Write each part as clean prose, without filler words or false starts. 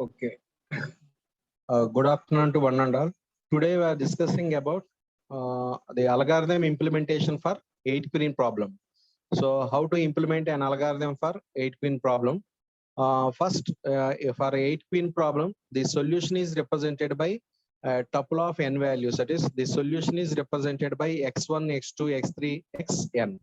Okay. Good afternoon to one and all. Today we are discussing about the algorithm implementation for 8-queen problem. So how to implement an algorithm for 8-queen problem? First, for 8-queen problem, the solution is represented by a tuple of n values. That is, the solution is represented by x1, x2, x3, xn,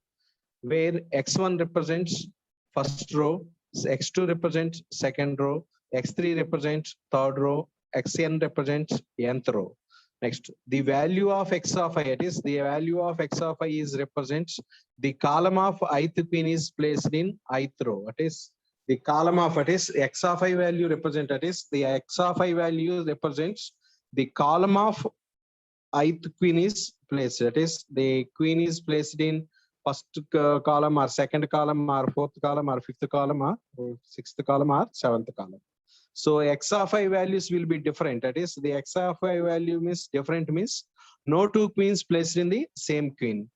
where x1 represents first row, x2 represents second row, x3 represents third row, xn represents nth row. Next, the value of x of I, it is the value of x of I is represents the column of ith queen is placed in ith row. It is the column of it is x of I value represent, it is the x of I value represents the column of ith queen is placed. That is the queen is placed in first column or second column or fourth column or fifth column or sixth column or seventh column. So x of I values will be different. That is the x of I value means different means no two queens placed in the same queen.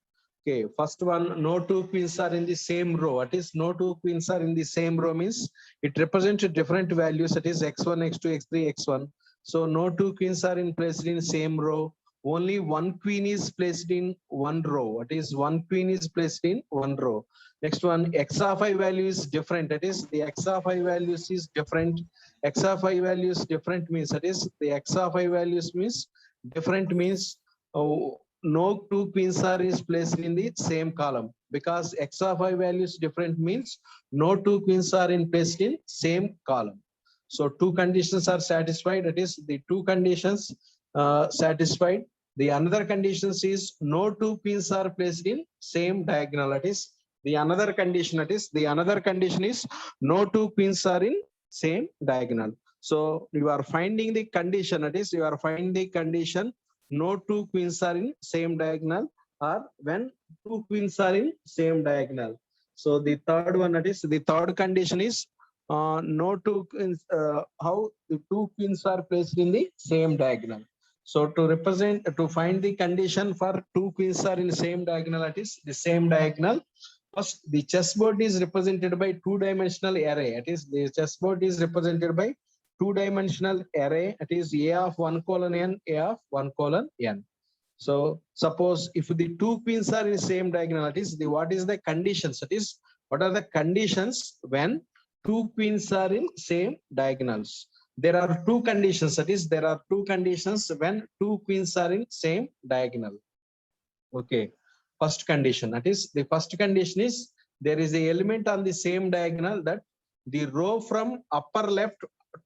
Okay, first one, no two queens are in the same row. That is no two queens are in the same row means it represents different values. That is x1, x2, x3, x1. So no two queens are in placed in same row. Only one queen is placed in one row. That is one queen is placed in one row. Next one, x of I value is different. That is the x of I values is different. X of I values different means, that is the x of I values means different means no two queens are is placed in the same column, because x of I values different means no two queens are in placed in same column. So two conditions are satisfied. That is the two conditions satisfied. The another conditions is no two queens are placed in same diagonal. That is the another condition. That is the another condition is no two queens are in same diagonal. So you are finding the condition. That is you are finding the condition no two queens are in same diagonal, or when two queens are in same diagonal. So the third one, that is the third condition is no two queens, how the two queens are placed in the same diagonal. So to represent, to find the condition for two queens are in same diagonal, that is the same diagonal. First, the chessboard is represented by two-dimensional array. It is the chessboard is represented by two-dimensional array. It is A of 1 colon n, A of 1 colon n. So suppose if the two queens are in same diagonal, it is the what is the conditions? That is what are the conditions when two queens are in same diagonals? There are two conditions. That is there are two conditions when two queens are in same diagonal. Okay. First condition, that is the first condition is there is a element on the same diagonal that the row from upper left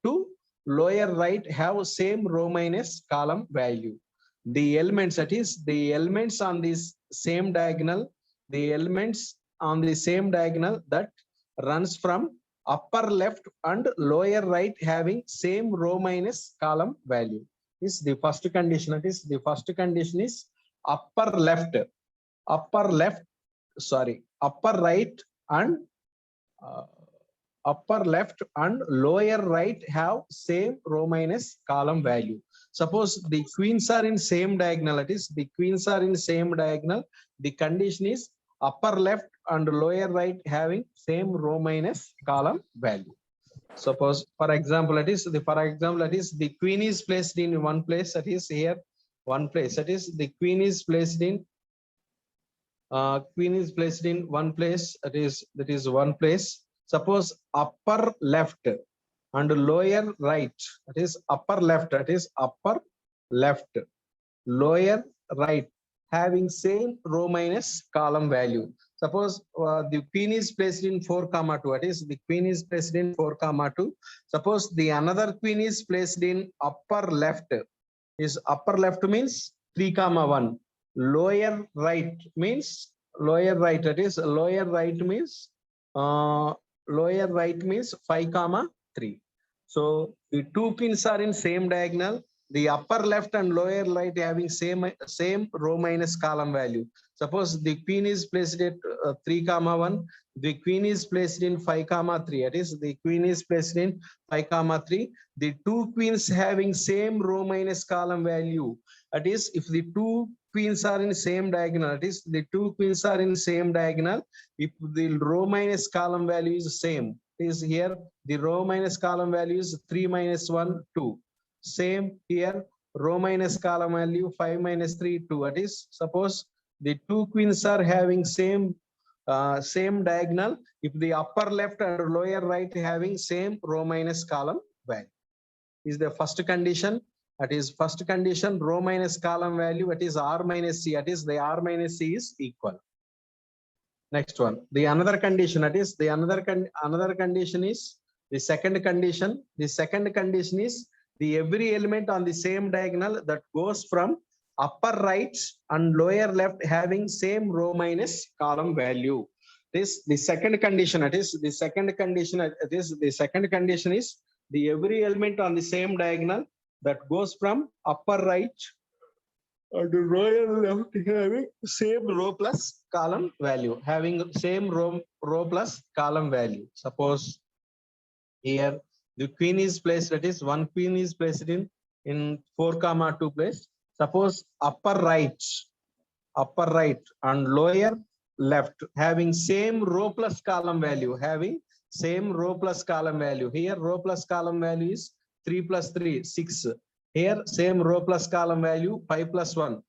to lower right have same row minus column value. The elements, that is the elements on this same diagonal, the elements on the same diagonal that runs from upper left and lower right having same row minus column value is the first condition. That is the first condition is upper left, upper right and upper left and lower right have same row minus column value. Suppose the queens are in same diagonal, it is the queens are in same diagonal, the condition is upper left and lower right having same row minus column value. Suppose for example it is the queen is placed in one place, that is here one place, that is the queen is placed in one place, that is one place. Suppose upper left and lower right, that is upper left, lower right having same row minus column value. Suppose the queen is placed in 4 comma 2, that is the queen is placed in 4 comma 2. Suppose the another queen is placed in upper left, is upper left means 3 comma 1. Lower right means that is lower right means 5 comma 3. So the two pins are in same diagonal, the upper left and lower right having same row minus column value. Suppose the queen is placed at 3 comma 1, the queen is placed in 5 comma 3, that is the queen is placed in 5 comma 3. The two queens having same row minus column value, that is if the two queens are in same diagonal, that is the two queens are in same diagonal, if the row minus column value is same, is here the row minus column value is 3 minus 1 2. Same here, row minus column value 5 minus 3 2. That is, suppose the two queens are having same diagonal if the upper left and lower right having same row minus column value. Is the first condition. That is first condition, row minus column value, that is R minus C, that is the R minus C is equal. Next one, the another condition, that is the another condition is the second condition. The second condition is the every element on the same diagonal that goes from upper right and lower left having same row minus column value. This the second condition. That is the second condition. It is the second condition is the every element on the same diagonal that goes from upper right and lower left having same row plus column value, having same row plus column value. Suppose here the queen is placed, that is one queen is placed in 4, 2 place. Suppose upper right and lower left having same row plus column value, having same row plus column value. Here row plus column value is 3 plus 3 6. Here same row plus column value 5 plus 1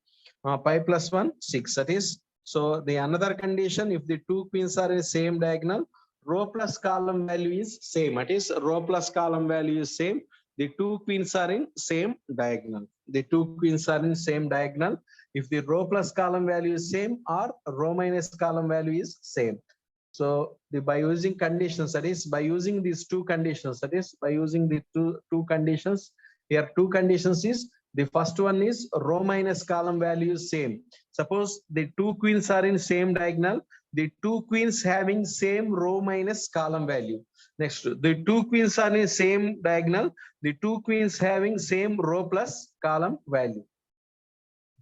6. That is, so the another condition, if the two queens are in same diagonal, row plus column value is same. That is, row plus column value is same. The two queens are in same diagonal. The two queens are in same diagonal. If the row plus column value is same or row minus column value is same. So by using conditions, that is by using these two conditions, that is by using the two conditions. Here two conditions is, the first one is row minus column value is same. Suppose the two queens are in same diagonal, the two queens having same row minus column value. Next, the two queens are in same diagonal, the two queens having same row plus column value.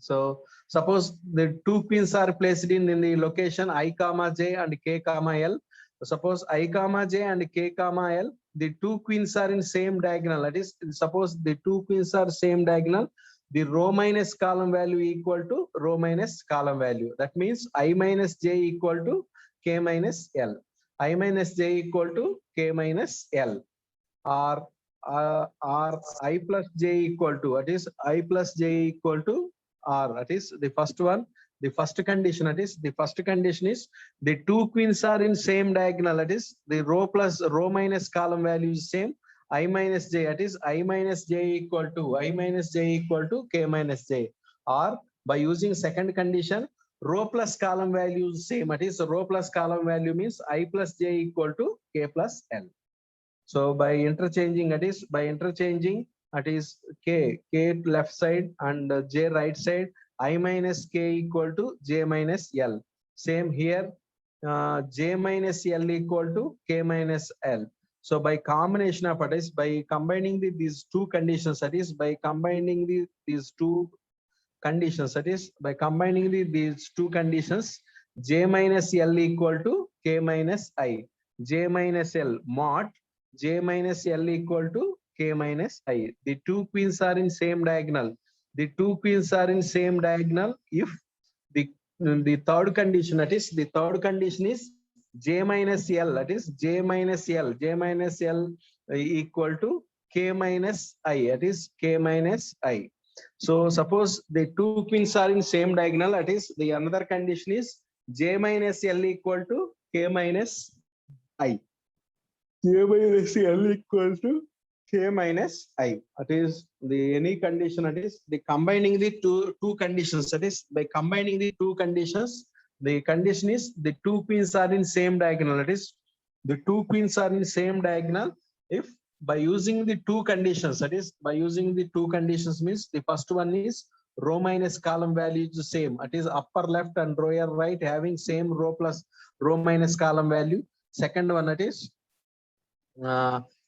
So suppose the two queens are placed in the location I comma j and k comma l. Suppose I comma j and k comma l, the two queens are in same diagonal. That is, suppose the two queens are same diagonal, the row minus column value equal to row minus column value. That means I minus j equal to k minus l. I minus j equal to k minus l. Or I plus j equal to, that is I plus j equal to R. That is the first one. The first condition, that is the first condition is the two queens are in same diagonal. That is the row plus row minus column value is same. I minus j, that is I minus j equal to k minus j. Or by using second condition, row plus column value is same. That is row plus column value means I plus j equal to k plus l. So by interchanging, that is by interchanging, that is k left side and j right side, I minus k equal to j minus l. Same here, j minus l equal to k minus l. So by combination of, that is by combining these two conditions, that is by combining these two conditions, that is by combining these two conditions, j minus l equal to k minus I, j minus l mod j minus l equal to k minus I. The two queens are in same diagonal. The two queens are in same diagonal if the third condition, that is the third condition is j minus l, that is j minus l equal to k minus I, that is k minus I. So suppose the two queens are in same diagonal, that is the another condition is j minus l equal to k minus I. J minus l equal to k minus I. That is the any condition, that is the combining the two conditions, that is by combining the two conditions, the condition is the two queens are in same diagonal, that is the two queens are in same diagonal if by using the two conditions, that is by using the two conditions means the first one is row minus column value is the same, that is upper left and lower right having same row plus row minus column value. Second one, that is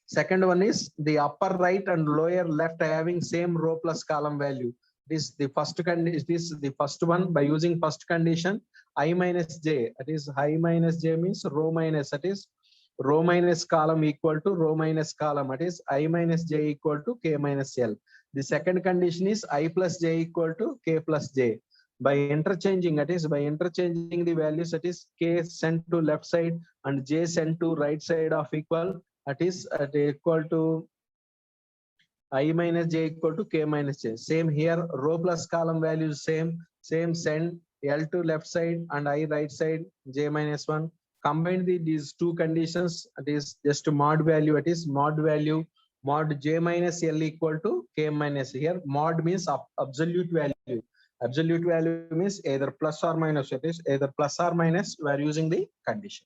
second one is the upper right and lower left having same row plus column value. This the first condition. This is the first one. By using first condition, I minus j, that is I minus j means row minus, that is row minus column equal to row minus column, that is I minus j equal to k minus l. The second condition is I plus j equal to k plus j. by interchanging, that is by interchanging the values, that is k sent to left side and j sent to right side of equal, that is at equal to I minus j equal to k minus j. Same here, row plus column values same send L to left side and I right side j minus 1. Combine these two conditions, it is just mod value, it is mod value mod j minus L equal to k minus. Here mod means absolute value. Absolute value means either plus or minus, it is either plus or minus, we are using the condition.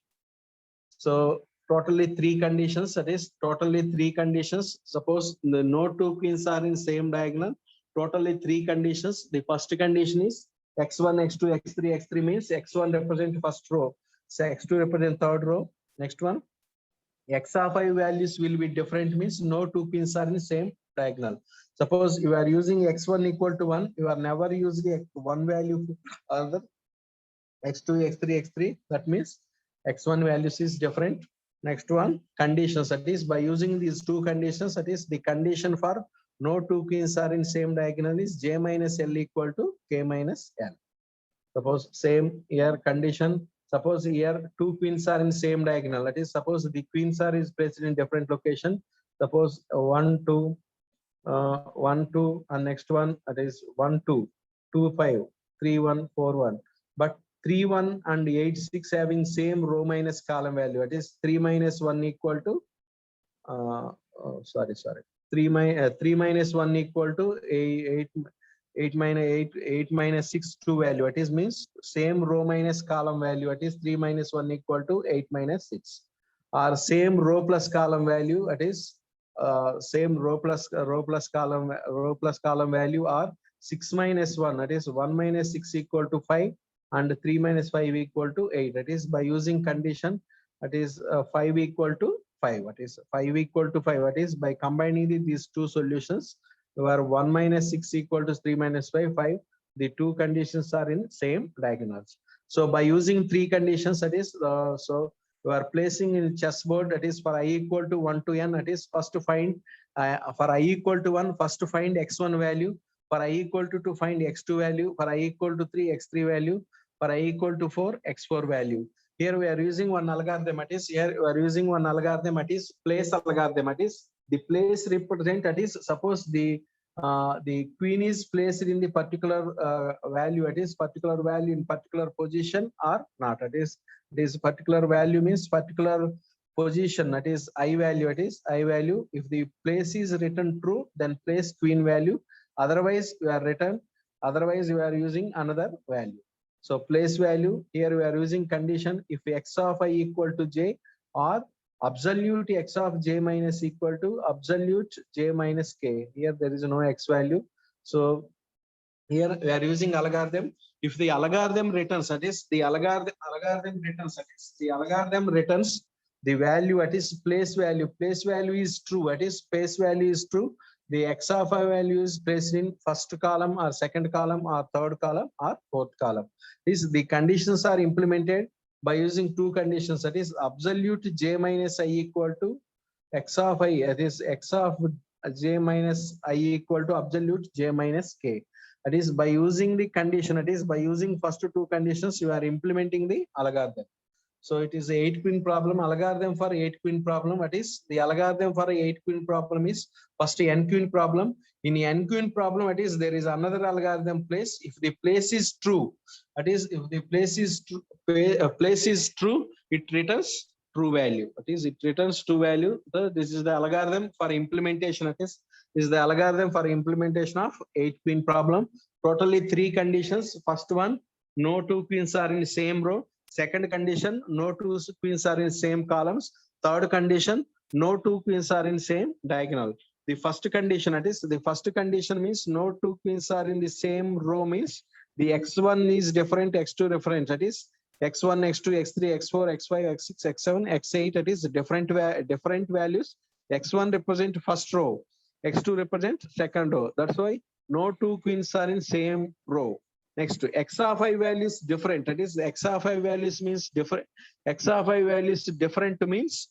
So totally three conditions, that is totally three conditions. Suppose the no two queens are in same diagonal, totally three conditions. The first condition is x1, x2, x3. X3 means x1 represent first row, so x2 represent third row. Next one, x of I values will be different, means no two pins are in same diagonal. Suppose you are using x1 equal to 1, you are never using one value other x2, x3, x3. That means x1 values is different. Next one, conditions, that is by using these two conditions, that is the condition for no two queens are in same diagonal is j minus L equal to k minus L. Suppose same here condition, suppose here two queens are in same diagonal, that is suppose the queens are is placed in different location. Suppose 1 2 1 2 and next one, that is 1 2 2 5 3 1 4 1, but 3 1 and 8 6 having same row minus column value, that is 3 minus 1 equal to 3 minus 1 equal to 8 minus 6 2 value, it is means same row minus column value, it is 3 minus 1 equal to 8 minus 6, or same row plus column value, it is same row plus column value, or 6 minus 1, that is 1 minus 6 equal to 5 and 3 minus 5 equal to 8, that is by using condition, that is 5 equal to 5, that is 5 equal to 5, that is by combining these two solutions, where 1 minus 6 equal to 3 minus 5 5, the two conditions are in same diagonals. So by using three conditions, that is so you are placing in chessboard, that is for I equal to 1 to n, that is first to find for I equal to 1, first to find x1 value, for I equal to 2 find x2 value, for I equal to 3 x3 value, for I equal to 4 x4 value. Here we are using one algorithm, that is here we are using one algorithm, that is place algorithm, that is the place represent, that is suppose the queen is placed in the particular value, it is particular value in particular position or not, it is this particular value means particular position, that is I value, it is I value. If the place is written true, then place queen value, otherwise you are written, otherwise you are using another value. So place value, here we are using condition if x of I equal to j, or absolute x of j minus equal to absolute j minus k. Here there is no x value, so here we are using algorithm. If the algorithm returns, that is the algorithm returns, that is the algorithm returns the value, that is place value is true, that is place value is true, the x of I value is placed in first column or second column or third column or fourth column. The conditions are implemented by using two conditions, that is absolute j minus I equal to x of I, that is x of j minus I equal to absolute j minus k. That is by using the condition, that is by using first two conditions, you are implementing the algorithm. So it is a 8-queen problem, algorithm for 8-queen problem. That is the algorithm for a 8-queen problem is first n-queen problem. In n-queen problem, it is there is another algorithm place. If the place is true, that is if the place is true, it returns true value. That is it returns true value. So this is the algorithm for implementation. That is the algorithm for implementation of 8-queen problem. Totally three conditions. First one, no two queens are in same row. Second condition, no two queens are in same columns. Third condition, no two queens are in same diagonal. The first condition, that is the first condition means no two queens are in the same row, means the x1 is different, x2 different, that is x1, x2, x3, x4, x5, x6, x7, x8, that is different values. X1 represent first row, x2 represent second row. That's why no two queens are in same row. Next, x of I values different. That is x of I values means different. X of I values different means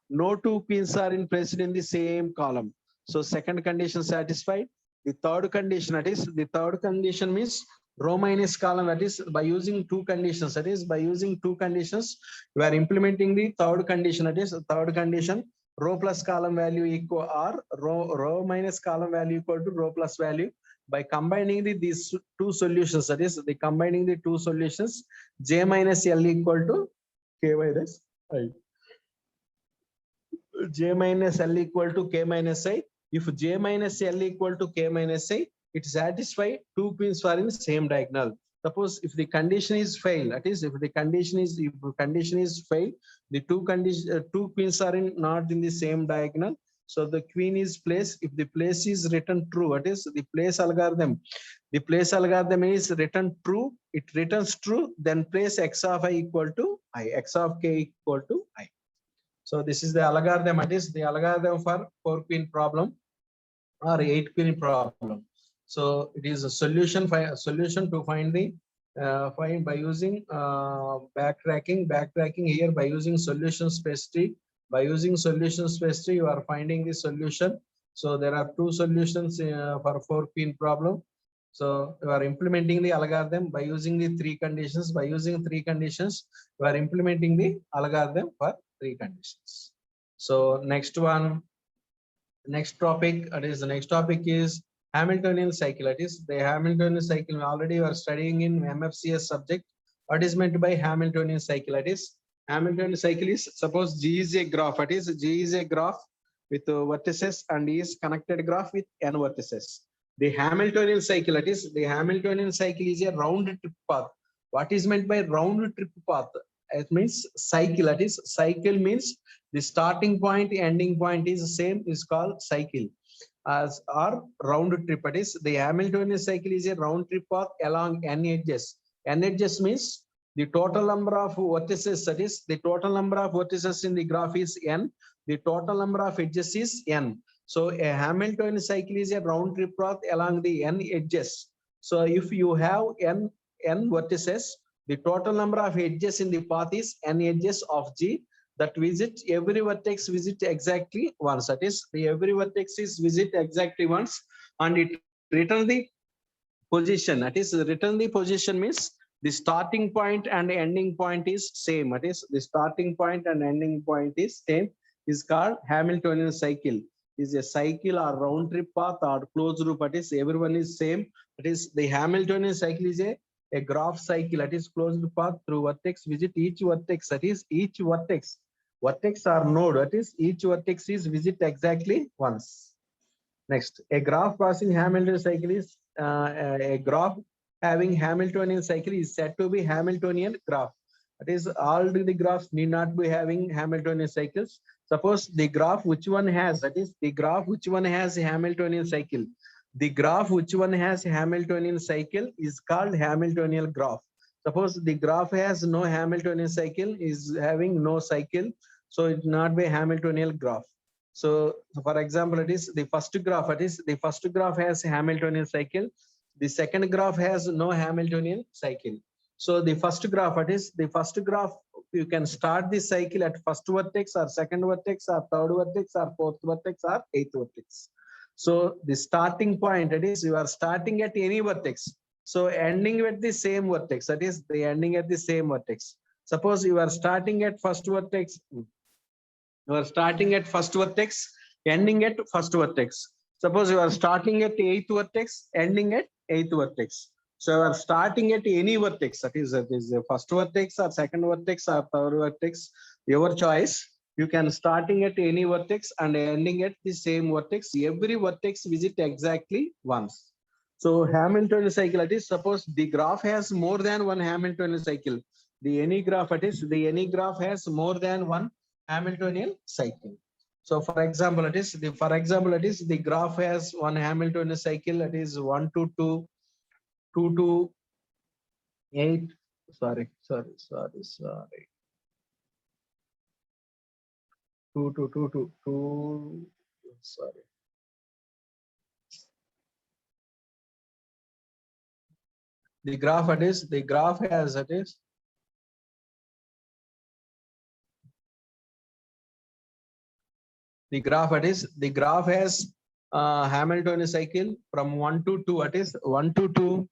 no two queens are in placed in the same column. So second condition satisfied. The third condition, that is the third condition means Row minus column, that is by using two conditions, that is by using two conditions, we are implementing the third condition, that is third condition, row plus column value equal or row minus column value equal to row plus value. By combining these two solutions, that is the combining the two solutions, j minus l equal to k minus I. J minus L equal to K minus I. If J minus L equal to K minus I, it satisfies two pins are in same diagonal. Suppose if the condition is fail, that is if the condition is fail, the two pins are not in the same diagonal. So the queen is placed. If the place is written true, that is the place algorithm. The place algorithm is written true. It returns true. Then place x of I equal to I, x of k equal to I. So this is the algorithm. It is the algorithm for 4-pin problem or 8-pin problem. So it is a solution to find the find by using backtracking here by using solution space tree. By using solution space tree, you are finding the solution. So there are two solutions for 4-pin problem. So you are implementing the algorithm by using the three conditions. By using three conditions, you are implementing the algorithm for three conditions. So next next topic, the next topic is Hamiltonian cycle. It is the Hamiltonian cycle. Already you are studying in MFCS subject. What is meant by Hamiltonian cycle? It is Hamiltonian cycle is, suppose G is a graph. It is G is a graph with vertices and is connected graph with n vertices. The Hamiltonian cycle, it is the Hamiltonian cycle is a round trip path. What is meant by round trip path? It means cycle. That is cycle means the starting point, ending point is the same, is called cycle. As or round trip, it is the Hamiltonian cycle is a round trip path along n edges. N edges means the total number of vertices, that is the total number of vertices in the graph is n. The total number of edges is n. So a Hamiltonian cycle is a round trip path along the n edges. So if you have n vertices, the total number of edges in the path is n edges of G. That visit every vertex visit exactly once. That is the every vertex is visit exactly once, and it return the position. That is return the position means the starting point and ending point is same. That is the starting point and ending point is same, is called Hamiltonian cycle. Is a cycle or round trip path or closed loop. That is everyone is same. That is the Hamiltonian cycle is a graph cycle, that is closed path through vertex visit each vertex. That is each vertex or node, that is each vertex is visit exactly once. Next, a graph passing Hamiltonian cycle is a graph having Hamiltonian cycle is said to be Hamiltonian graph. That is all the graphs need not be having Hamiltonian cycles. Suppose the graph which one has, that is the graph which one has a Hamiltonian cycle. The graph which one has Hamiltonian cycle is called Hamiltonian graph. Suppose the graph has no Hamiltonian cycle, is having no cycle, so it not be Hamiltonian graph. So for example, it is the first graph. It is the first graph has Hamiltonian cycle. The second graph has no Hamiltonian cycle. So the first graph, it is the first graph. You can start the cycle at first vertex or second vertex or third vertex or fourth vertex or eighth vertex. So the starting point, that is you are starting at any vertex. So ending at the same vertex, that is the ending at the same vertex. Suppose you are starting at first vertex. You are starting at first vertex, ending at first vertex. Suppose you are starting at eighth vertex, ending at eighth vertex. So you are starting at any vertex, that is the first vertex or second vertex or third vertex, your choice. You can starting at any vertex and ending at the same vertex. Every vertex visit exactly once. So Hamiltonian cycle, that is suppose the graph has more than one Hamiltonian cycle. The any graph, that is the any graph has more than one Hamiltonian cycle. So for example, it is the graph has one Hamiltonian cycle, that is 1 to 2, 2 to 8. Sorry. 2 to 2 to 2. Sorry. The graph has the graph has Hamiltonian cycle from 1 to 2. It is 1 to 2.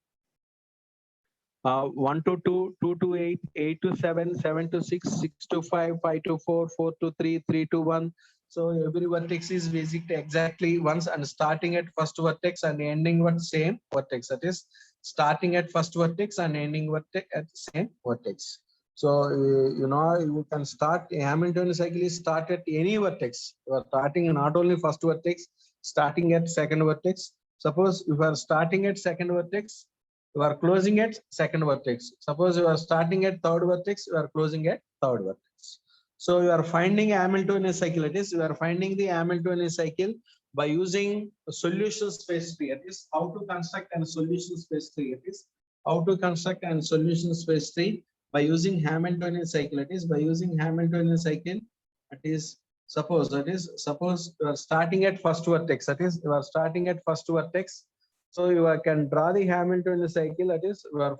1 to 2, 2 to 8, 8 to 7, 7 to 6, 6 to 5, 5 to 4, 4 to 3, 3 to 1. So every vertex is visited exactly once and starting at first vertex and ending with same vertex. That is starting at first vertex and ending vertex at same vertex. So you can start a Hamiltonian cycle is start at any vertex. You are starting not only first vertex, starting at second vertex. Suppose if you are starting at second vertex, you are closing at second vertex. Suppose you are starting at third vertex, you are closing at third vertex. So you are finding Hamiltonian cycle. It is you are finding the Hamiltonian cycle by using solution space tree. It is how to construct a solution space tree. It is how to construct a solution space tree by using Hamiltonian cycle. It is by using Hamiltonian cycle. It is suppose you are starting at first vertex. That is you are starting at first vertex. So you can draw the Hamiltonian cycle. That is you are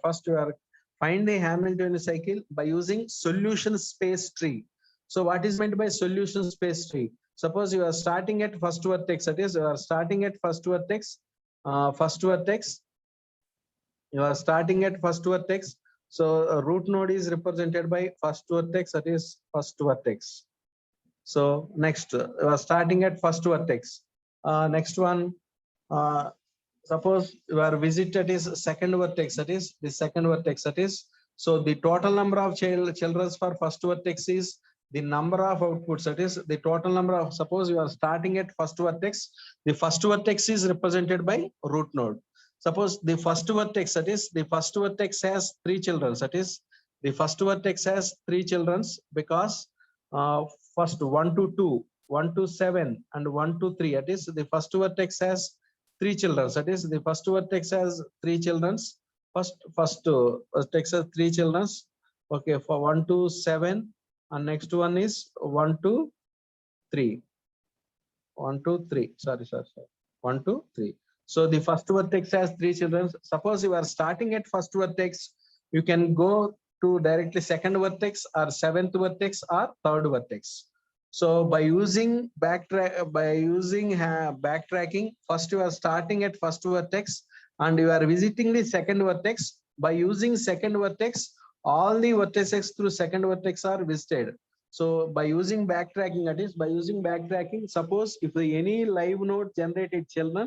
find the Hamiltonian cycle by using solution space tree. So what is meant by solution space tree? Suppose you are starting at first vertex. That is you are starting at first vertex. You are starting at first vertex. So root node is represented by first vertex. That is first vertex. So next you are starting at first vertex. Next one. Suppose your visited is second vertex, that is the second vertex. That is so the total number of children for first vertex is the number of outputs. That is the total number of. Suppose you are starting at first vertex, the first vertex is represented by root node. Suppose the first vertex, that is the first vertex has 3 children. That is the first vertex has 3 children because first 1 to 2, 1 to 7, and 1 to 3. That is the first vertex has 3 children. That is the first vertex has 3 children. First vertex has 3 children. Okay, for 1 to 7, and next one is 1 to 3. 1 to 3. Sorry. 1 to 3. So the first vertex has 3 children. Suppose you are starting at first vertex, you can go to directly second vertex or seventh vertex or third vertex. So by using backtracking, first you are starting at first vertex and you are visiting the second vertex. By using second vertex, all the vertices through second vertex are visited. So by using backtracking, that is by using backtracking, suppose if any live node generated children,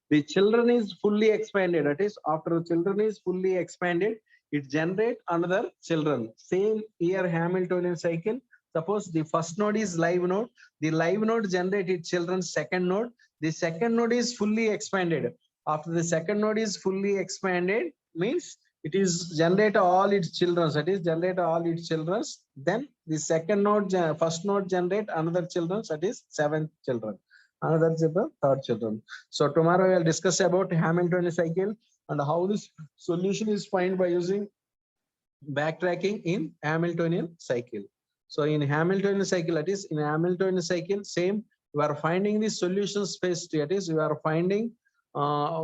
the children is fully expanded. That is after children is fully expanded, it generate another children. Same here Hamiltonian cycle. Suppose the first node is live node, the live node generated children second node, the second node is fully expanded. After the second node is fully expanded, means it is generate all its children. That is generate all its children. Then the second node, first node generate another children. That is 7 children. Another is the third children. So tomorrow we will discuss about Hamiltonian cycle and how this solution is found by using backtracking in Hamiltonian cycle. So in Hamiltonian cycle, that is in Hamiltonian cycle, same, you are finding the solution space tree. That is you are finding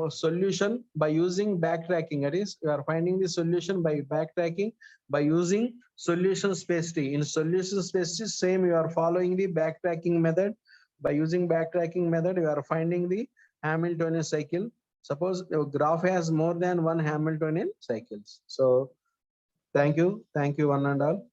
solution by using backtracking. That is you are finding the solution by backtracking by using solution space tree. In solution space tree, same, you are following the backtracking method. By using backtracking method, you are finding the Hamiltonian cycle. Suppose your graph has more than one Hamiltonian cycles. So thank you one and all.